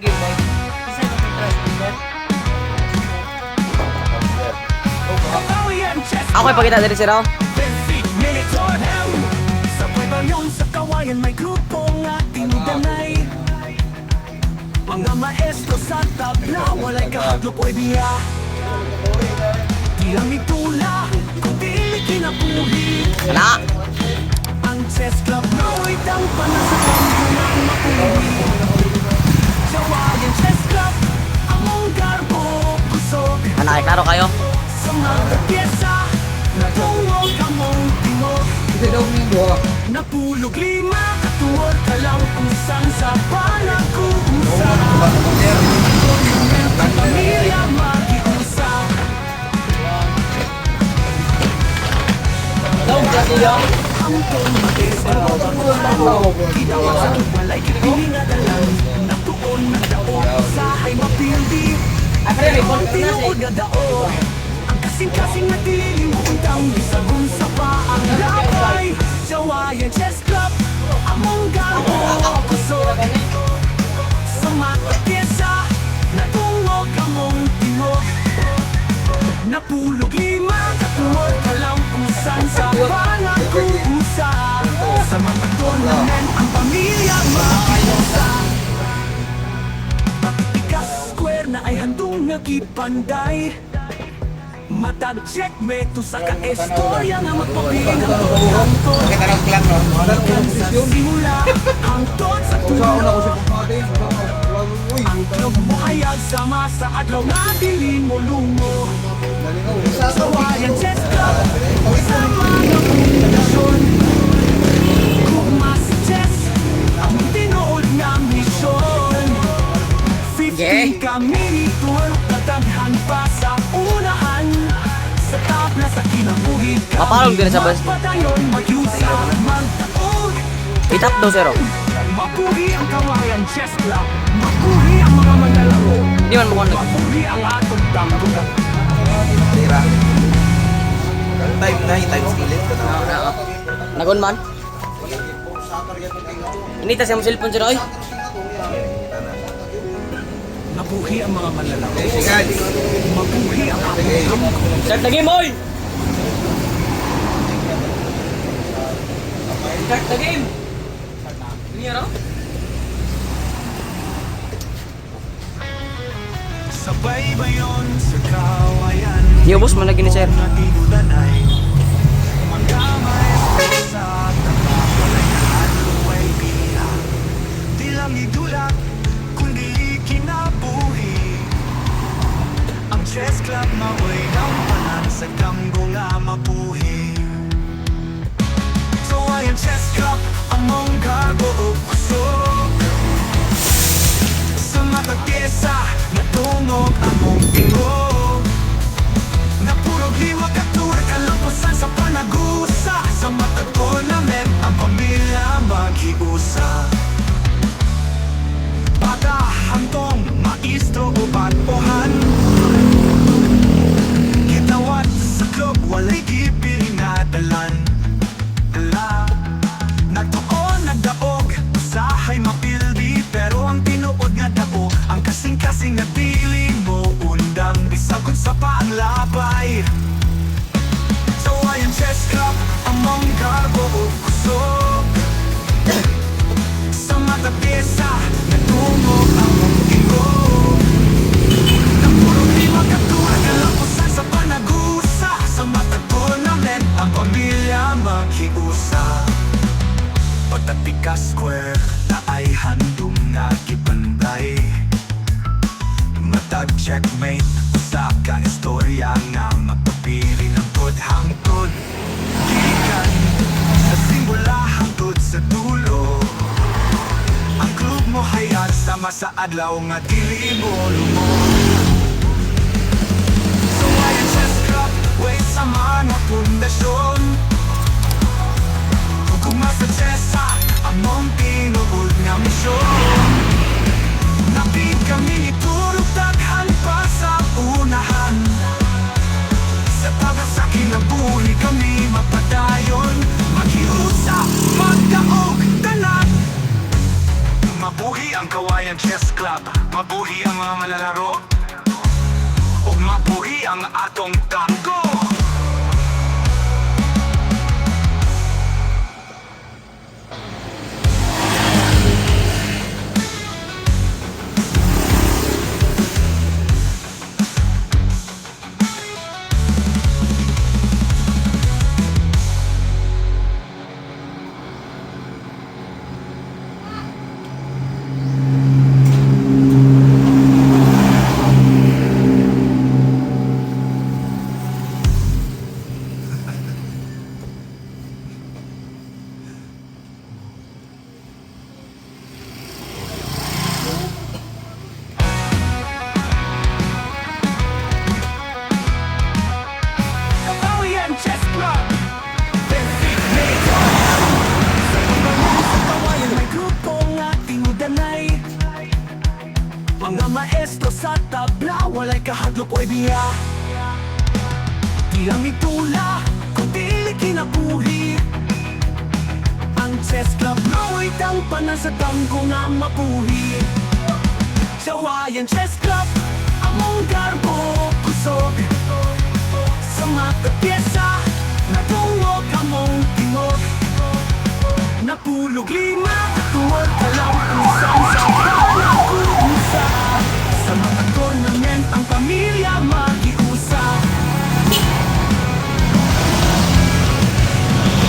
game boy. Isa na interesting bet. Ako ipakita din si Rao. Sabay bayon sa kawayan may grupong ating danay. Mga maestro sa tabla, walay kahadlok o ibiya. Di ang itula, kundi kinabuhi. Kana! Ang chess club mo'y tangpa na sa panggunang mapuhi. Jawayan chess club, among garbo kusog. Kana, klaro kayo? Sa mga pyesa, natungog among tingog. Napulog lima, katuwag ka lang kung saan sa panag-uusap. Ang pamilya mag-iusap. Daw, kasi yung. Ang tumatis, kitawag sa walay kinipiling at alam. Natuon na daon, usahay mapildi. Ay, pre, may ball na Tinuod na daon. Ang kasing-kasing na dilim, puntang isagun sa paang labay. Jawayan chess club, among gamo kusog. Sa mga pyesa, natungog among tingog. Napulog lima, katuwag ka lang kung saan sa panag-uusap. Sa mga tournament, ang pamilya mag-iusap. Ika square na ay handong nagipanday. Matag checkmate to sa ka-estorya nga magpabilang hangtod. Sa simula, hangtod sa tulo. Ang club mo hayag sama sa adlaw na dilin mo lumo. Sa Wayan Chess Club, sama ng kombinasyon. Kugma si chess, ang tinuod nga misyon. 50 kami ni Tour, tataghan pa sa unahan. Sa tabla sa kinabuhid kami, Mapalong din sa bus. magpatayon, mag-usap, magtaog. Itap daw, Zero. Mapuhi ang Kawayan Chess Club, mapuhi ang mga manlalaro. Di man mo kung Mapuhi ang atong tanggulan. Times kilit ka na. nagon man. Inita siya mo cellphone, Zero. Ay! Mapuhi ang mga manlalaro. Sigal. Mapuhi ang atong tanggulan. Start the game, boy! Start the game! Ini ya, Rao? Sabay ba yun sa kawayan? Di ubos man lagi ni Sir. Na tinulanay. Mga maestro sa tapakalay na aluway biya. Di lang idulak, kundi kinabuhi. Ang chess club maoy gampanan sa kamgo nga mapuhi. So ay ang chess club among gago o kusog. Sa mga pyesa, natungog among tingog. Napurog liwag at tuwag kalampasan sa panagusa. Sa mata tournament, ang pamilya mag-iusa. Bata, hantong, maestro o batohan. Kitawat sa club, walay gipiling na dalan. Nagtuon, nagdaog, usahay mapildi. Pero ang tinuod nga daog, ang kasing-kasing na piling mo. Undang bisagod sa paanglabay. So Wayan Chess Club, among garbo o kusog. Sa mata pyesa, natungog among tingog. Napuro lima katuwag kalapusan sa panagusa. Sa mata tournament, ang pamilya mag-iusa. Pagtatika square na ay handong nagipanday. Matag checkmate sa ka-istorya nga magpapili ng hangtod. Gikan sa simula hangtod sa dulo. Ang club mo hayag sama sa adlaw nga dili mo lumo. So Wayan Chess Club, way sama ng pundasyon. Kugma sa chessa, among tinuod nga misyon. Napid kami itulog daghan pa sa unahan. Sa taga sa kinabuhi kami mapadayon. Maghiusa, magdaog, tanan. Mabuhi ang Kawayan Chess Club. Mabuhi ang mga manlalaro ug mabuhi ang atong tango. Kabawian Chess Club Designator. Sa kabayan may grupo nga tinudanay. Mga maestro sa tabla, walay kahadlok o ibiya. Di lang itula, kundi kinabuhi. Ang chess club mo'y tangpanan sa tanggo nga mabuhi. Sawayan Chess Club, among garbo kusog. Sa mata pyesa, natungog among tingog. Napulog lima, tuwag ka lang usang sa panakusa. Sa mga tournament, ang pamilya mag-iusa.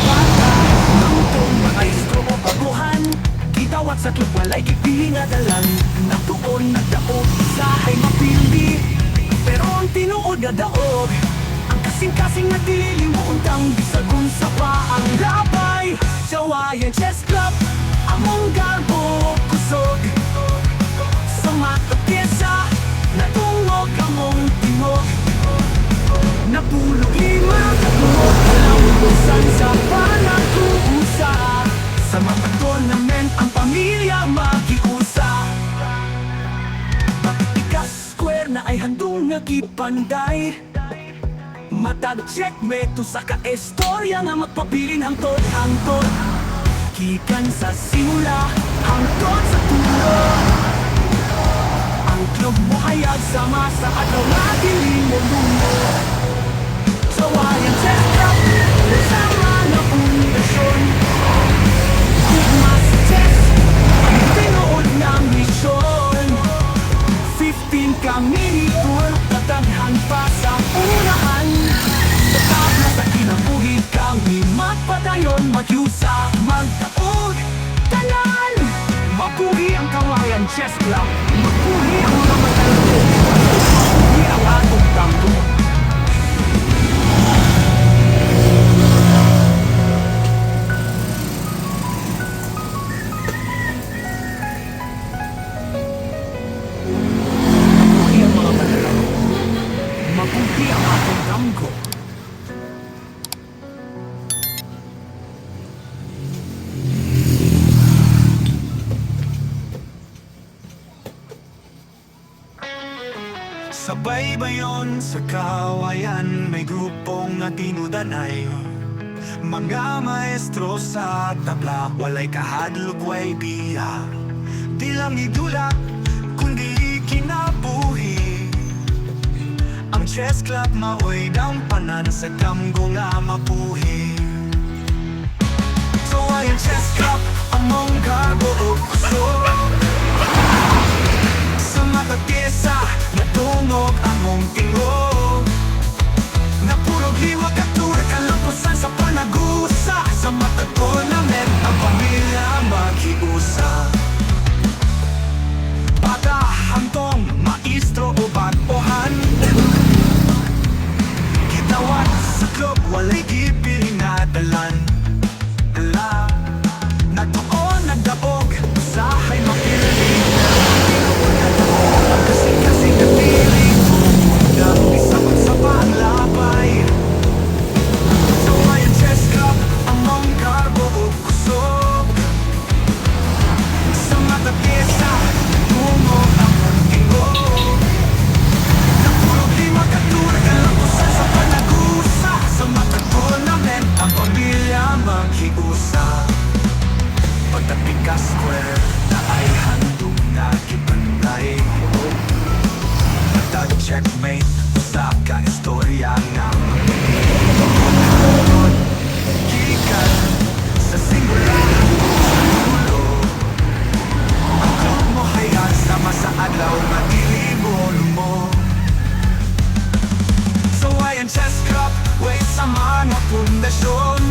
Bata, nangutong maestro o baguhan, kitawat sa club, walay kipili nga dalan. Natuon, nagdaog, usahay mapili, pero ang tinuod nga daog. Ang kasing-kasing na dilimuntang bisag unsa pa ang labay. Sawayan Chess Club, among garbo kusog. Sa mata pyesa, natungog among tingog. Napulog lima, natungog alam usan sa panakuusa. Sa mga tournament, ang pamilya mag-iusa. Ikas square na ay handong nagipanday. Matag checkmate to sa ka-estorya nga magpabilin hangtod-hangtod. Kikan sa simula, hangtod sa tulo. Ang club mo hayag sama sa adlaw nga dili mo lumo. Sawayan Chess Club, sama na pundasyon. Hugma sa chess, ang tinuod na misyon. 15 kami tour, tataghan pa sa unahan. Sa tabla sa kinabuhi kami magpadayon, magyusa, magtaod, tanan. Mabuhi ang Kawayan Chess Club, mabuhi ang mga matalaro, mabuhi ang atong tango. Mabuhi ang mga matalaro, mabuhi ang atong tango. Sa baybayon, sa kawayan, may grupong nga tinudanay. Mga maestro sa tabla, walay kahadlok way biya. Di lang idula, kundi kinabuhi. Ang chess club maoy dampanan sa damgo nga mapuhi. So ay ang chess club, among garbo o kusog. Sa mata pyesa, natungog among tingog. Napurog liwag at turag kalampasan sa panagusa. Sa mata tournament, ang pamilya mag-iusa. Bata, hantong, maestro o baguhan. Kitawat sa club, walay gipiling na dalan. Nagtuon, nagdaog, usahay mapili. checkmate sa kaistorya ng gikan sa simula sa dulo. Ang club mo hayag sama sa adlaw na dilibol mo. So ayan chess club, way sa mga pundasyon.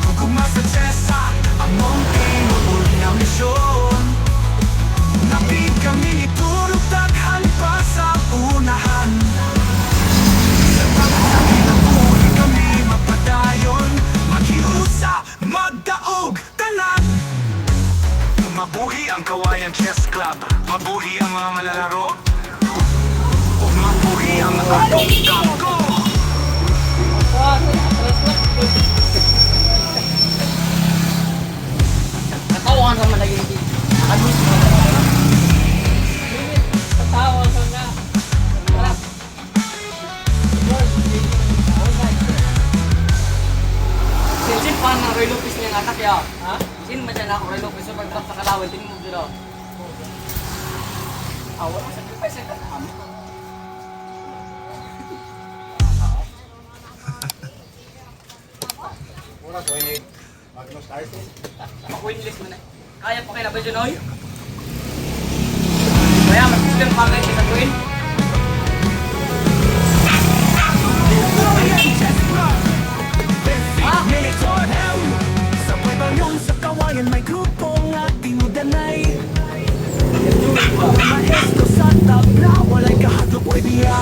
Huguma sa chessa, among tinuod na misyon. Napig kami itulog daghan pa sa unahan. Sa pagkakaki na buhay kami mapadayon, maghiusa, magdaog, tanan. Mabuhi ang Kawayan Chess Club, mabuhi ang mga malalaro, o mabuhi ang atong kamko. Natawan sa malaging di. Tatawa ka nga. Tara. Sin pa ng Roy Lopez niya nga kaya. Ha? Sin man siya na ako Roy Lopez sa pag-drop sa Kalawin. Tingin mo dito. Awa sa sacrifice ang kasama. Makuinlis mo na. Kaya pa kayo na ba dyan, oy? Kaya, mag-isip pa kayo sa tuwin. Monitor Hell sa pagbangon sa Kawayan may grupong ating udanay. Mga maestro sa tabla, walay kahadlok o idea.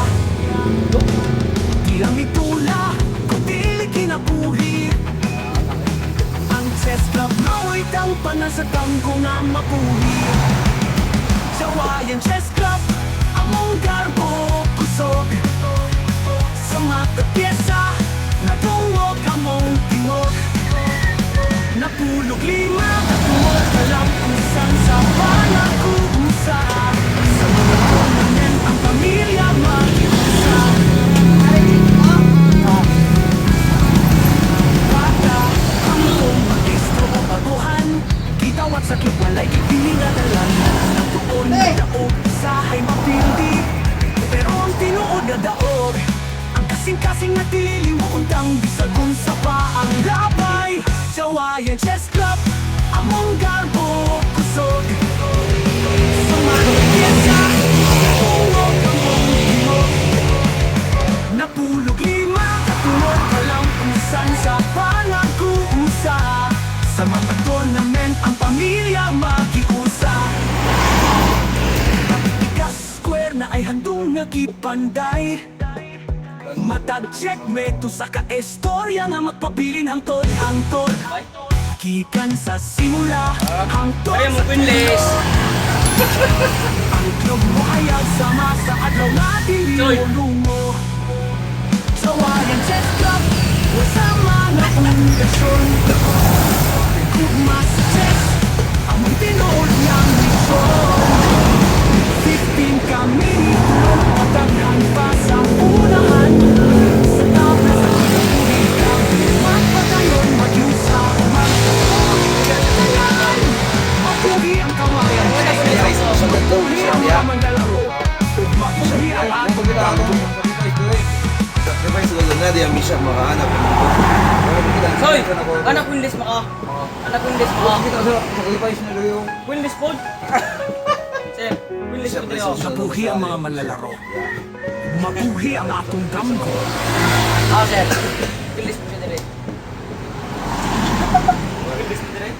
Di lang itula, kundi kinabuhi. Ang chess club naway tangpanan sa tanggo na mapuhi. Kawayan Chess Club, among garbo kusog. Sa mga pyesa, natungog among tingog. Napulog lima, natungog kalampusan sa panakusa. Sa mga tournament, ang pamilya mag-iusa. Bata, ang itong mag-istro o baguhan. Kitawat sa club, walay ipinadalan. Natuon na daog, isahay mapildi. Pero ang tinuod na daog, ang kasing-kasing na tilimuntang bisagun sa paang labay. Kawayan Chess Club, among garbo kusog. Sa mga pyesa, natungog among tingog. Napulog lima, katungog kalampusan sa panag-uusa. Sa mga tournament, ang pamilya mag-iusa. Square na ay handong nagipanday. Matag checkmate to sa kaistorya nga magpabilin hangtod-hangtod. Gikan sa simula hangtod Kaya mo sa kuinlis. ang club mo hayag sama sa adlaw na Soy. dilimo. Kawayan Chess Club, wasama na pundasyon. Hugma sa chess, among tinuod niyang misyon. 15 kami, mataghan pa sa unahan. Sa tabla sa kinabuhi kami, magpatayon, magyusa, magkatalan. Mapuhi ang Kawayan Chess Club, mapuhi ang mga manlalaro, mapuhi ang atong kamko. Sacrifice ko na di ang misya makahanap. Soy! Anak kuinlis mo ka. Anak kuinlis mo ka. Sacrifice na rin yung Kuinlis po. Sir, kuinlis po tayo. Mapuhi ang mga manlalaro, mapuhi ang atong kamko. Ah, sir. Kuinlis po siya dire. Kuinlis po dire.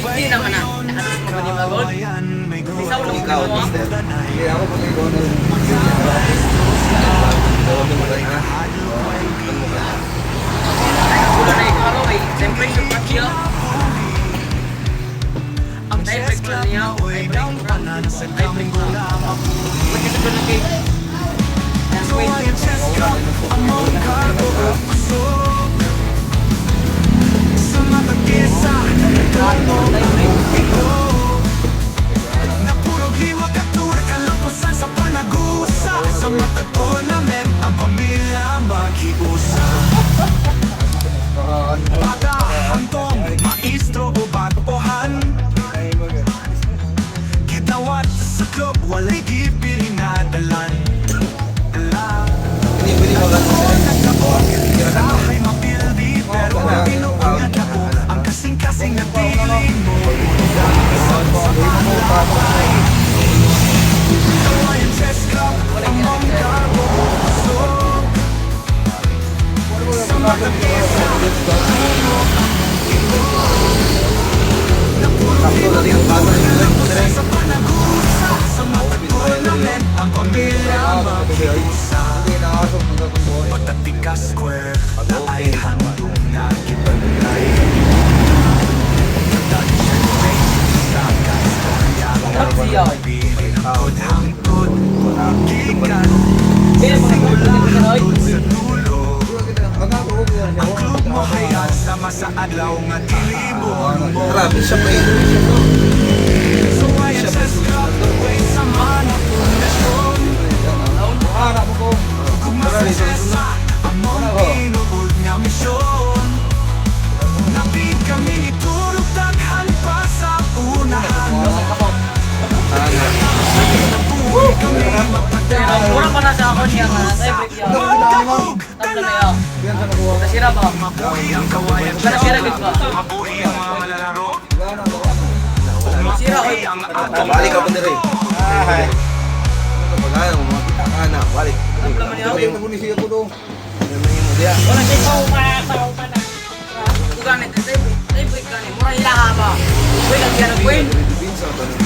Hindi naman na. Nakatas mo ba ni Magod? Isaw lang ikaw. mo ah. Hindi ako pag ikaw na tawag mo rin ha. Wala na yung araw eh. Siyempre yung patyo. Ang Tayo chess break club lang niya. na ay tampanan sa kamko lamang. Pagkita ko lang kay. Yan, So wait. ayan chess club, among garbo kusog. Sa mga pyesa, natungog among tingog. Napurog liwag at tuwag, kalampasan sa panag-uusa. Sa mga tournament, ang pamilya Ito na rin ang bata ng mga ito. Sa panagusa, sa matagpon namin ang pamilya mag-iusa. Pagdating ka square, na ay handong nakipagay. Hangtod, gikan, Kaya mga kulilis na oy. sa dulo. Ang club mo hayat sama sa adlaw nga kilibon mo. Grabe siya pa ito. So ayan sa strap, way sa manang pundasyon. Kung masasesa, among pinuod nga misyon. Napit kami iturog daghan pa sa unahan. Nabuhay kami mapadaw. Mura pa na sa ako niya nga. Ay, break yan. Magdahog, Tatlo na yan. Nasira ba? mabuhay ang kawayan sa Nasira gid ba? mabuhay ang mga malalaro. Sira oy. Ang atong Balik ka pa nila eh. Ay. Pagkaya mo, makita ka na. Balik. Tatlo man yan. Ito yung siya ko doon. Yan na yung diya. Wala siya sa upa na. Ito ganit. Tay break ganit. Mura ila ka ba? Uy, lagyan ng queen. Pinsa ba na?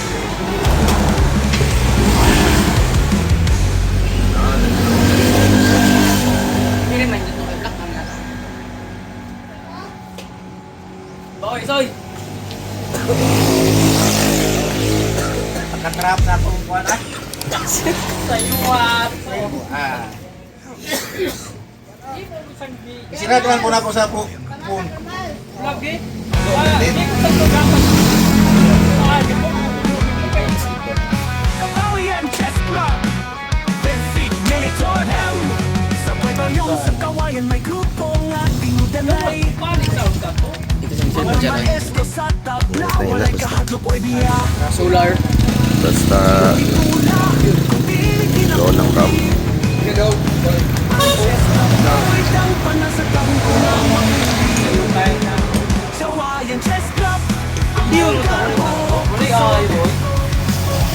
Hindi man dito kay Black man yata. Boy, soy. Pagkatrap na itong buwan ah. Sa iwat. Isinatuan ko na ako sa phone. Lagi. Hindi ko sa programas. Di mo. Kapawian chess club, Benfit Monitor Hem. Sa pagbayong sa kawayan may grupong ating dalay. Panik sa ugat ko. Mga maestro sa tabla, walay kahadlok o ibiya. Solar. Basta Tula, kung pilitin ang lang kam. kaway lang pa na sa taong ko na sa Wayan Chess Club, ang karbo. Muli ay boy.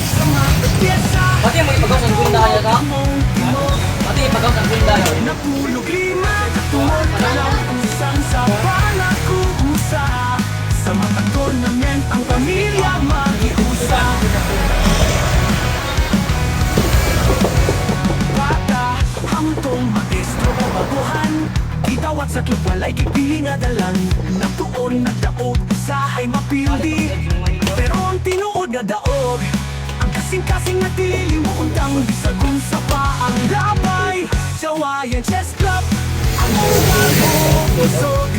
Sa mga pyesa, Pati yung ipagaw sa gunda kaya ka? among timog. Pati ipagaw sa gunda yun. Napulog lima, tungod na lang kusang sa panakuusa. Sa mga tournament, ang pamilya mag-iusa. Bata, hangtong maestro o baguhan. Itawat sa club, walay gipili nga dalan. Nagtuon, nagdaog, usahay mapildi. Pero ang tinuod nga daog, ang kasing-kasing na dili mo undang bisag kung sa paang labay. Sa Wayan Chess Club, ang lugar mo busog.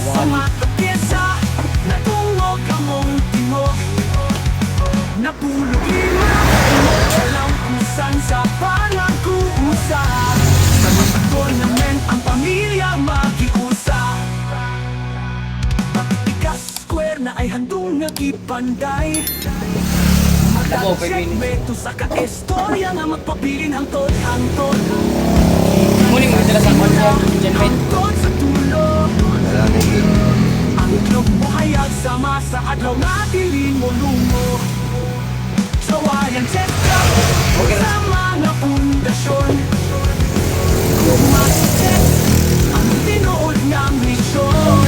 Sa mga pyesa, natungog among timog. Napulog lima, alam kung saan sa panagkuusa. Sa mga tournament, ang pamilya mag-iusa. Pagtikas square na ay handong nagipanday. Ako, kay Queen. Checkmate sa ka-istorya nga magpabilin hangtod. Muli mo sila sa kanya. Genmate. Hangtod sa tulo. Wala na yun. Ang club mo hayag sama sa adlaw na dilin mo lungo. Sa Wayan Chess Club, sa mga pundasyon. Kumasichess, ang tinuod nga misyon.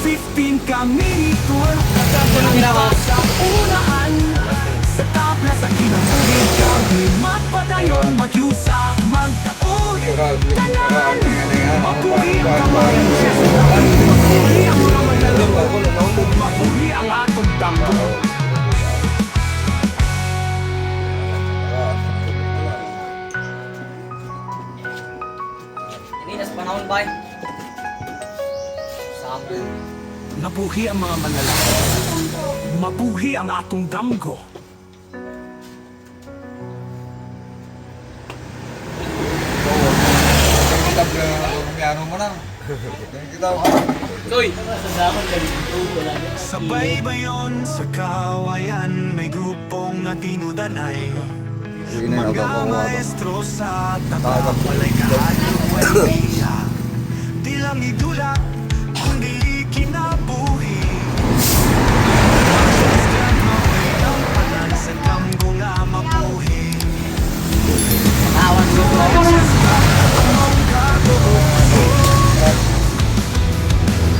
15 kami tour, Sunod ginawa. sa unahan. Sa tabla sa kinamugin kami, magpadayon, magyusa, magtaod. Tanan, mapuri ang kawayan chess club. Mapuri ang mga manlalaro, mapuri ang atong damgo. Ini nas panahon ba? Sabi. Mabuhi ang mga manlalaki. Mabuhi ang atong damgo. Soy. Sa baybayon, sa kawayan, may grupong natinudanay. Mga maestro sa taba, walay kahadlok walay di lang idula, kundi kinabuhi. Ang panan sa damgo nga mabuhi. Awan ko.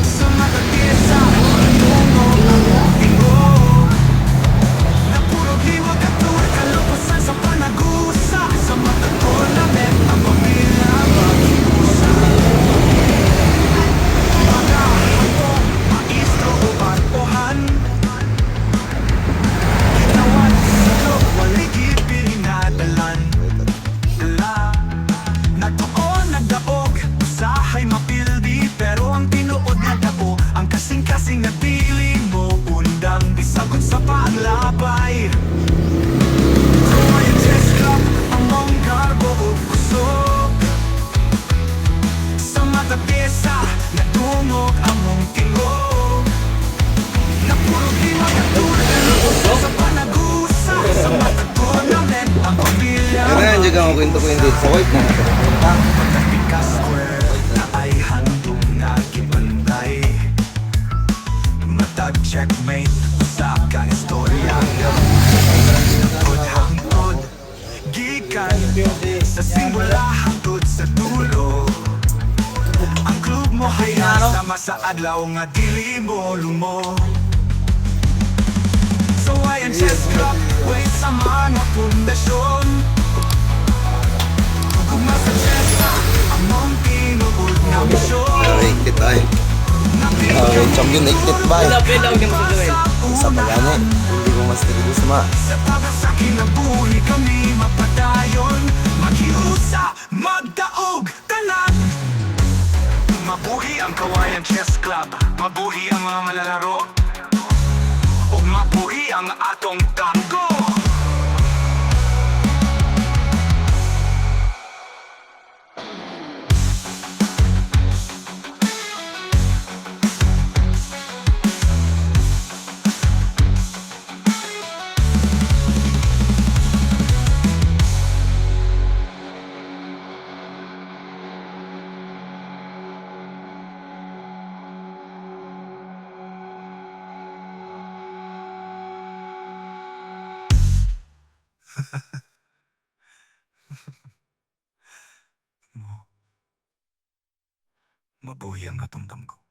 Sa mga pyesa, tungo checkmate sa kaistorya. Hangtod, gikan sa simula hangtod sa dulo. Ang club mo hayaan sama sa adlaw nga dili mo lumo. So I chess club, way sa mga pundasyon. Tugma sa chess ang mong tinuod na misyon. Ikit ay. Champion ikit ba? Bilaw niya mo sa Joel. Isa pa gani. Hindi ko mas tigus ma. Sa pagkasaki na buhi kami mapadayon. Maghiusa, magdaog, tanan. Mabuhi ang Kawayan Chess Club. Mabuhi ang mga lalaro. O mabuhi ang atong tango. Mabuhi ang atong tango.